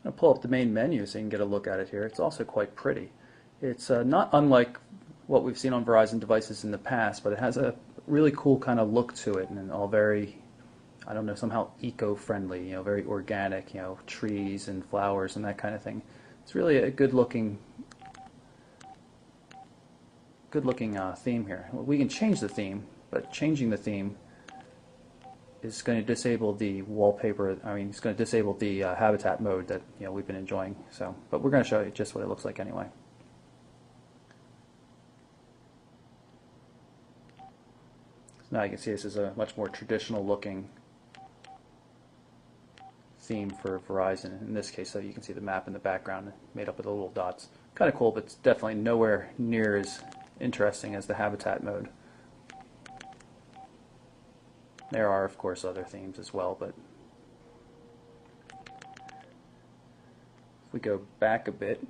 I'll pull up the main menu so you can get a look at it here. It's also quite pretty. It's not unlike what we've seen on Verizon devices in the past, but it has a really cool kind of look to it, and all very, I don't know, somehow eco-friendly, very organic, trees and flowers and that kind of thing. It's really a good-looking theme here. We can change the theme, but changing the theme is going to disable the wallpaper. I mean, it's going to disable the habitat mode that we've been enjoying. So, but we're going to show you just what it looks like anyway. So now you can see this is a much more traditional looking theme for Verizon. In this case, so you can see the map in the background made up of the little dots. Kind of cool, but it's definitely nowhere near as interesting as the habitat mode. There are, of course, other themes as well, but if we go back a bit,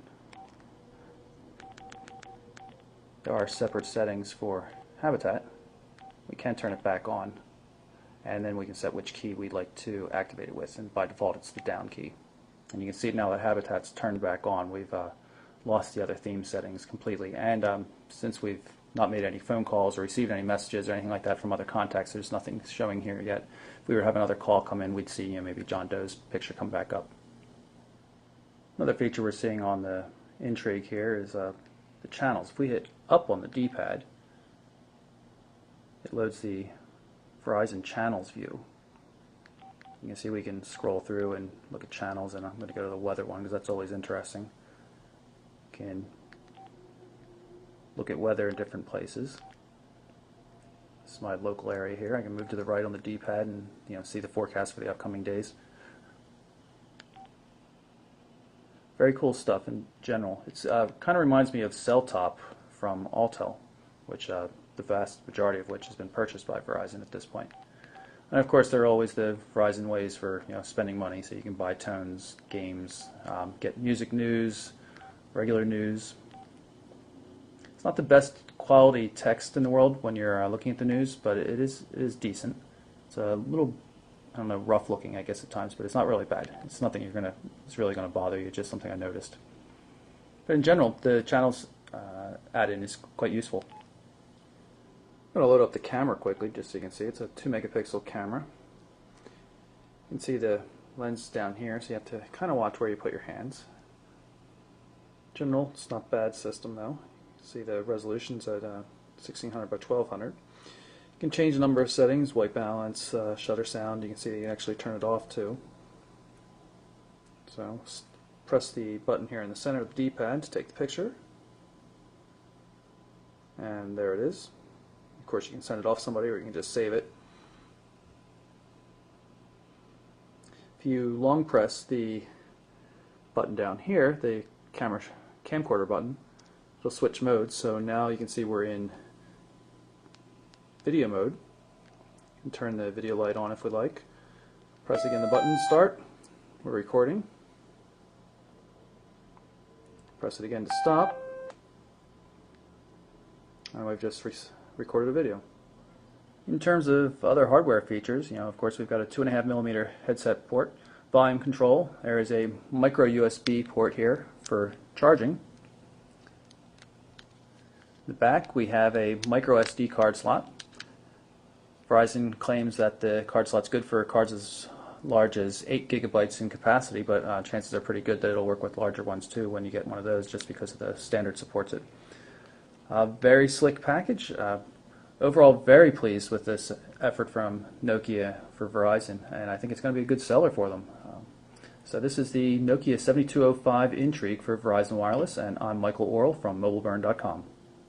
there are separate settings for habitat. We can turn it back on, and then we can set which key we'd like to activate it with, and by default it's the down key. And you can see now that habitat's turned back on, we've lost the other theme settings completely, and since we've not made any phone calls or received any messages or anything like that from other contacts, there's nothing showing here yet. If we were to have another call come in, we'd see maybe John Doe's picture come back up. Another feature we're seeing on the Intrigue here is the channels. If we hit up on the D-pad, it loads the Verizon channels view. You can see we can scroll through and look at channels, and I'm going to go to the weather one because that's always interesting. Can look at weather in different places. This is my local area here. I can move to the right on the D-pad and see the forecast for the upcoming days. Very cool stuff in general. It's kind of reminds me of CellTop from Alltel, which the vast majority of which has been purchased by Verizon at this point. And of course, there are always the Verizon ways for spending money. So you can buy tones, games, get music news, regular news. It's not the best quality text in the world when you're looking at the news, but it is decent. It's a little, I don't know, rough looking, I guess, at times, but it's not really bad. It's nothing it's really gonna bother you. It's just something I noticed. But in general, the channels add-in is quite useful. I'm gonna load up the camera quickly, just so you can see. It's a 2-megapixel camera. You can see the lens down here, so you have to kind of watch where you put your hands. In general, it's not a bad system though. See the resolution's at 1600 by 1200. You can change the number of settings, white balance, shutter sound. You can see that you can actually turn it off too. So press the button here in the center of the D-pad to take the picture. And there it is. Of course, you can send it off somebody, or you can just save it. If you long press the button down here, the camcorder button, it'll switch modes. So now you can see we're in video mode. You can turn the video light on if we like. Press again the button, start. We're recording. Press it again to stop. And we've just recorded a video. In terms of other hardware features, of course we've got a 2.5mm headset port, volume control. There is a micro USB port here for charging. In the back we have a micro SD card slot. Verizon claims that the card slot's good for cards as large as 8 gigabytes in capacity, but chances are pretty good that it'll work with larger ones too when you get one of those, just because the standard supports it. Very slick package. Overall, very pleased with this effort from Nokia for Verizon, and I think it's going to be a good seller for them. So this is the Nokia 7205 Intrigue for Verizon Wireless, and I'm Michael Orrell from MobileBurn.com.